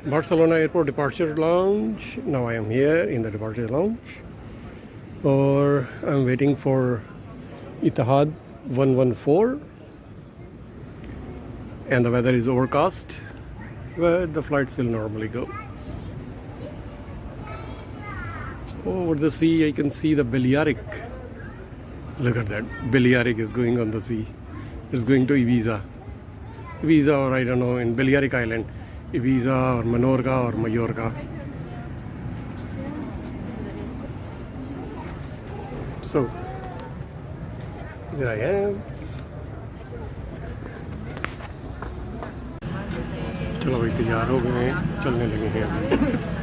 Barcelona Airport Departure Lounge. Now I am here in the departure lounge, or I'm waiting for Etihad 114, and the weather is overcast where the flights will normally go. Over the sea I can see the Balearic. Look at that, Balearic is going on the sea. It's going to Ibiza, or I don't know, in Balearic Island, Ibiza or Menorca or Mallorca. So here I am. चलो भाई तैयार हो गए हैं, चलने लगे हैं अभी।